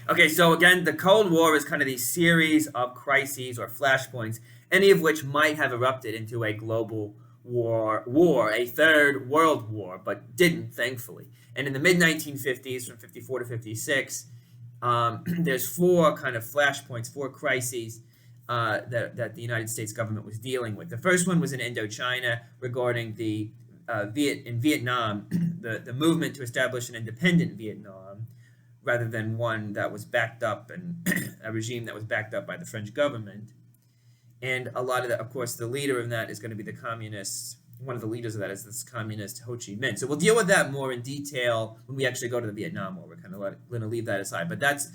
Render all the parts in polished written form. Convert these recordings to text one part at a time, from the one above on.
Okay, so again, the Cold War is kind of these series of crises or flashpoints, any of which might have erupted into a global a third world war, but didn't, thankfully. And in the mid 1950s, from 54 to 56, there's four kind of flashpoints, four crises that the United States government was dealing with. The first one was in Indochina regarding in Vietnam, the movement to establish an independent Vietnam rather than one that was backed up and a regime that was backed up by the French government. And a lot of that, of course, the leader of that is going to be the communists. One of the leaders of that is this communist Ho Chi Minh. So we'll deal with that more in detail when we actually go to the Vietnam War. We're kind of going to leave that aside, but that's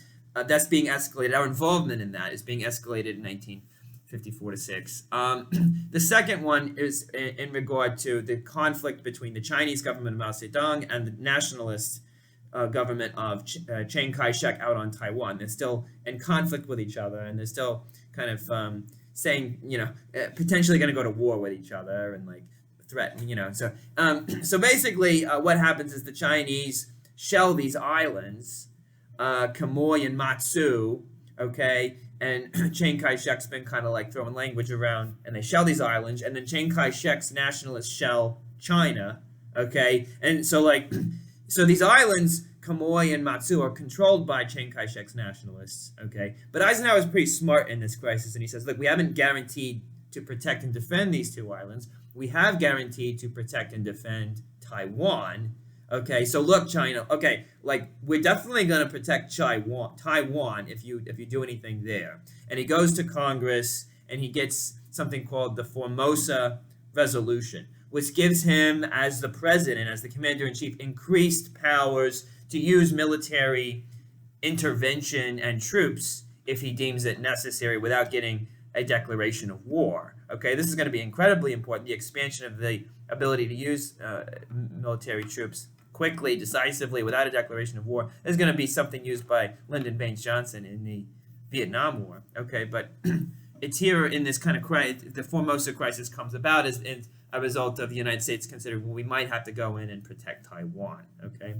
being escalated. Our involvement in that is being escalated in 1954 to 6. The second one is in regard to the conflict between the Chinese government of Mao Zedong and the nationalist government of Chiang Kai-shek out on Taiwan. They're still in conflict with each other, and they're still kind of saying, potentially going to go to war with each other and like threaten, So basically, what happens is the Chinese shell these islands, Quemoy and Matsu, okay, and Chiang Kai-shek's been kind of like throwing language around, and they shell these islands, and then Chiang Kai-shek's nationalists shell China, okay, and so these islands, Quemoy and Matsu, are controlled by Chiang Kai-shek's nationalists, okay? But Eisenhower is pretty smart in this crisis, and he says, look, we haven't guaranteed to protect and defend these two islands. We have guaranteed to protect and defend Taiwan, okay? So look, China, okay, like, we're definitely going to protect Taiwan if you do anything there. And he goes to Congress, and he gets something called the Formosa Resolution, which gives him, as the president, as the commander-in-chief, increased powers to use military intervention and troops if he deems it necessary without getting a declaration of war. Okay, this is going to be incredibly important. The expansion of the ability to use military troops quickly, decisively, without a declaration of war is going to be something used by Lyndon Baines Johnson in the Vietnam War. Okay, but it's here in this kind of crisis, the Formosa crisis comes about as a result of the United States considering, well, we might have to go in and protect Taiwan, okay?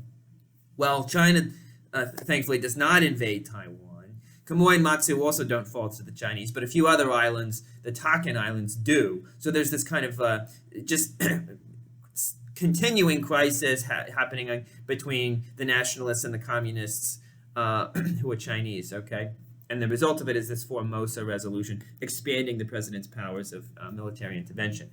Well, China, thankfully, does not invade Taiwan. Quemoy and Matsu also don't fall to the Chinese, but a few other islands, the Tonkin Islands, do. So there's this kind of just continuing crisis happening between the nationalists and the communists who are Chinese, okay? And the result of it is this Formosa resolution, expanding the president's powers of military intervention.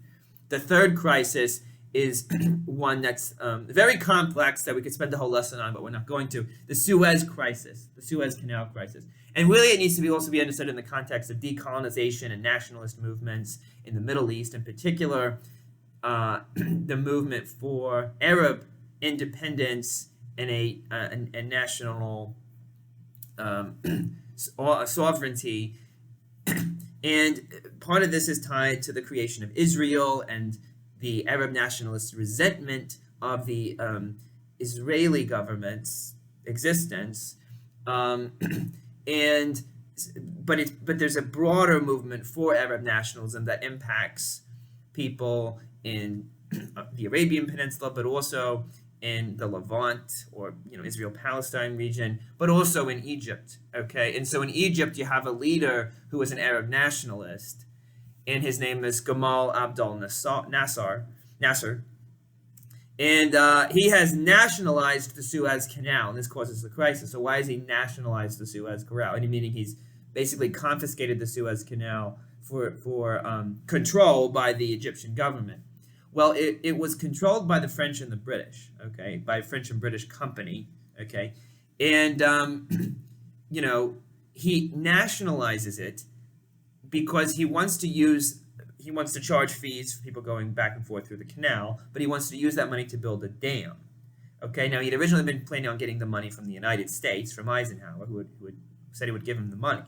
The third crisis is one that's very complex that we could spend the whole lesson on, but we're not going to. The Suez crisis, the Suez Canal crisis. And really it needs to also be understood in the context of decolonization and nationalist movements in the Middle East, in particular the movement for Arab independence and a national sovereignty. And part of this is tied to the creation of Israel and the Arab nationalists' resentment of the Israeli government's existence, but there's a broader movement for Arab nationalism that impacts people in the Arabian Peninsula, but also in the Levant or Israel-Palestine region, but also in Egypt. Okay, and so in Egypt you have a leader who is an Arab nationalist, and his name is Gamal Abdel Nasser, and he has nationalized the Suez Canal, and this causes the crisis. So why has he nationalized the Suez Canal? And meaning he's basically confiscated the Suez Canal for control by the Egyptian government. Well, it was controlled by the French and the British, okay, by French and British company, okay, and he nationalizes it because he wants to charge fees for people going back and forth through the canal, but he wants to use that money to build a dam. Okay, now he'd originally been planning on getting the money from the United States, from Eisenhower, who had said he would give him the money.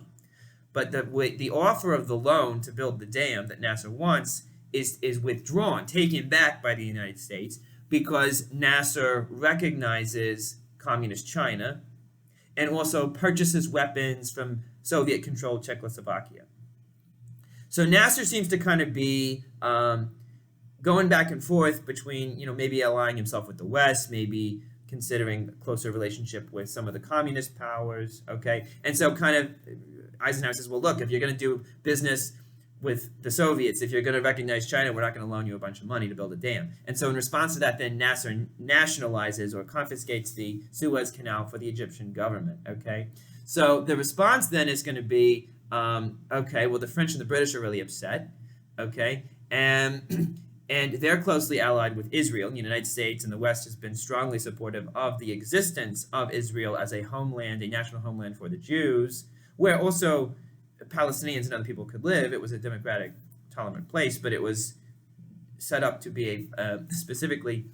But the offer of the loan to build the dam that Nasser wants is withdrawn, taken back by the United States, because Nasser recognizes communist China and also purchases weapons from Soviet-controlled Czechoslovakia. So Nasser seems to kind of be going back and forth between, maybe allying himself with the West, maybe considering a closer relationship with some of the communist powers, okay? And so kind of Eisenhower says, well, look, if you're going to do business with the Soviets, if you're going to recognize China, we're not going to loan you a bunch of money to build a dam. And so in response to that, then Nasser nationalizes or confiscates the Suez Canal for the Egyptian government, okay? So the response then is going to be, okay, well, the French and the British are really upset, okay? And they're closely allied with Israel. The United States and the West has been strongly supportive of the existence of Israel as a homeland, a national homeland for the Jews, where also Palestinians and other people could live. It was a democratic, tolerant place, but it was set up to be specifically,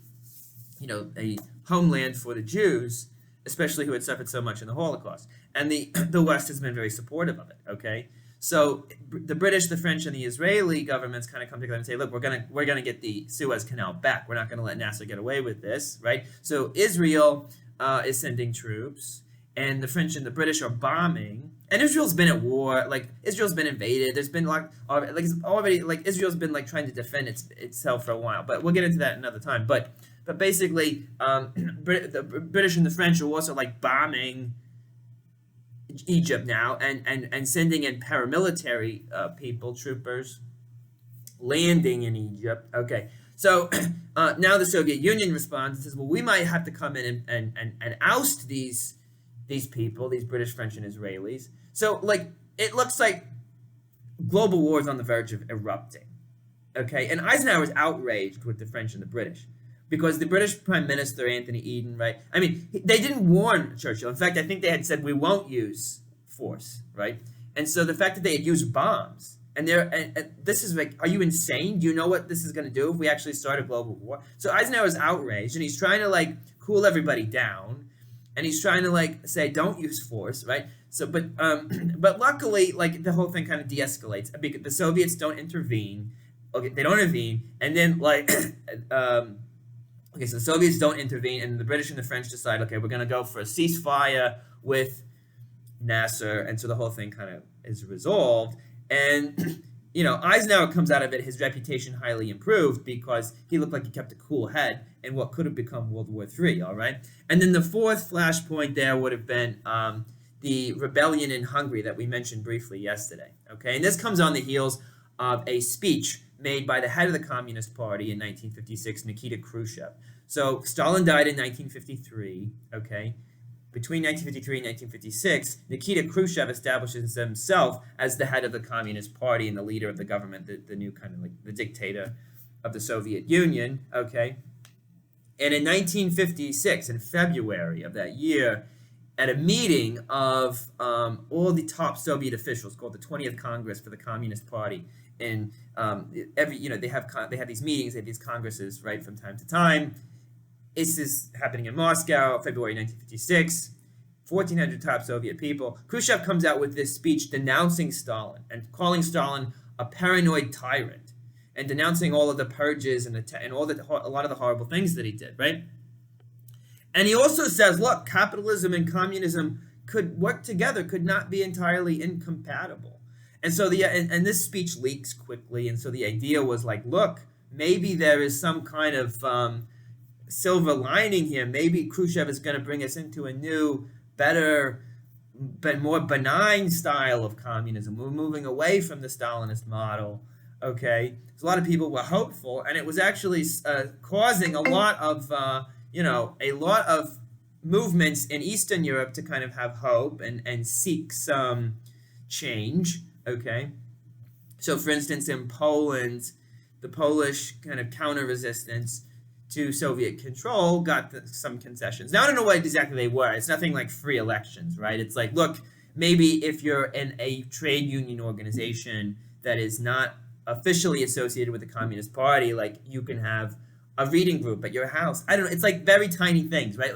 a homeland for the Jews, especially who had suffered so much in the Holocaust. And the West has been very supportive of it, okay? So the British, the French, and the Israeli governments kind of come together and say, look, we're gonna get the Suez Canal back. We're not gonna let Nasser get away with this, right? So Israel is sending troops, and the French and the British are bombing. And Israel's been at war. Like, Israel's been invaded. There's been Israel's been trying to defend itself for a while. But we'll get into that another time. But basically, the British and the French are also bombing Egypt now and sending in paramilitary troopers, landing in Egypt. Okay, so now the Soviet Union responds and says, well, we might have to come in and oust these people, these British, French, and Israelis. So it looks like global war is on the verge of erupting. Okay, and Eisenhower is outraged with the French and the British, because the British Prime Minister, Anthony Eden, right? I mean, they didn't warn Churchill. In fact, I think they had said, we won't use force, right? And so the fact that they had used bombs, and this is are you insane? Do you know what this is going to do if we actually start a global war? So Eisenhower's outraged, and he's trying to cool everybody down, and he's trying to say, don't use force, right? So, but luckily, the whole thing kind of de-escalates, because the Soviets don't intervene. Okay, they don't intervene, and then okay, so the Soviets don't intervene, and the British and the French decide, okay, we're going to go for a ceasefire with Nasser, and so the whole thing kind of is resolved. And, Eisenhower comes out of it, his reputation highly improved, because he looked like he kept a cool head in what could have become World War III, all right? And then the fourth flashpoint there would have been the rebellion in Hungary that we mentioned briefly yesterday, okay? And this comes on the heels of a speech made by the head of the Communist Party in 1956, Nikita Khrushchev. So Stalin died in 1953, okay? Between 1953 and 1956, Nikita Khrushchev establishes himself as the head of the Communist Party and the leader of the government, the new kind of the dictator of the Soviet Union, okay? And in 1956, in February of that year, at a meeting of all the top Soviet officials called the 20th Congress for the Communist Party, and they have these meetings, they have these congresses, right, from time to time. This is happening in Moscow, February 1956. 1,400 top Soviet people. Khrushchev comes out with this speech denouncing Stalin and calling Stalin a paranoid tyrant, and denouncing all of the purges and a lot of the horrible things that he did, right? And he also says, look, capitalism and communism could work together, could not be entirely incompatible. And so and this speech leaks quickly, and so the idea was look, maybe there is some kind of silver lining here. Maybe Khrushchev is going to bring us into a new, better, but more benign style of communism. We're moving away from the Stalinist model, okay? So a lot of people were hopeful, and it was actually causing a lot of movements in Eastern Europe to kind of have hope and seek some change, okay? So, for instance, in Poland, the Polish kind of counter-resistance to Soviet control got some concessions. Now, I don't know what exactly they were. It's nothing like free elections, right? It's look, maybe if you're in a trade union organization that is not officially associated with the Communist Party, you can have a reading group at your house. I don't know. It's very tiny things, right?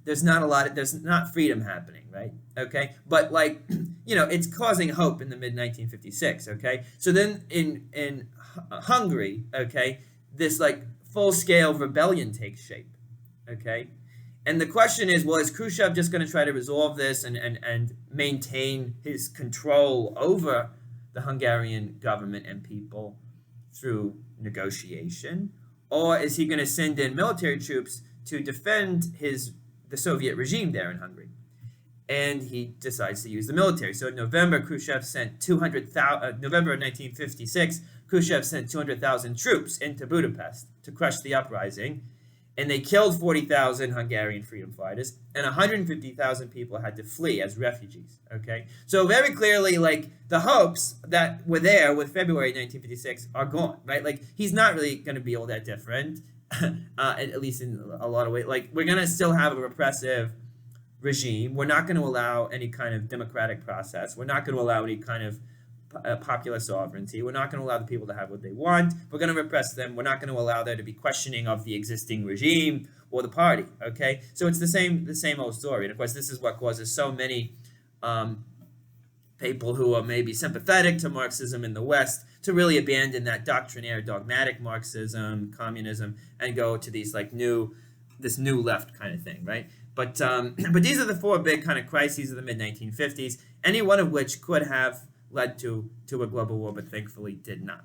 There's not freedom happening, right? Okay. But it's causing hope in the mid 1956. Okay. So then in Hungary, okay, this full-scale rebellion takes shape, okay? And the question is, well, is Khrushchev just going to try to resolve this and maintain his control over the Hungarian government and people through negotiation? Or is he going to send in military troops to defend the Soviet regime there in Hungary. And he decides to use the military. So in November, Khrushchev sent 200,000. November of 1956, Khrushchev sent 200,000 troops into Budapest to crush the uprising, and they killed 40,000 Hungarian freedom fighters, and 150,000 people had to flee as refugees. Okay, so very clearly, like, the hopes that were there with February 1956 are gone, right? Like, he's not really going to be all that different, at least in a lot of ways. Like, we're going to still have a repressive regime. We're not going to allow any kind of democratic process. We're not going to allow any kind of popular sovereignty. We're not going to allow the people to have what they want. We're going to repress them. We're not going to allow there to be questioning of the existing regime or the party. Okay, so it's the same old story. And of course, this is what causes so many people who are maybe sympathetic to Marxism in the West to really abandon that doctrinaire, dogmatic Marxism, communism, and go to these this new left kind of thing, right? But these are the four big kind of crises of the mid-1950s, any one of which could have led to a global war, but thankfully did not.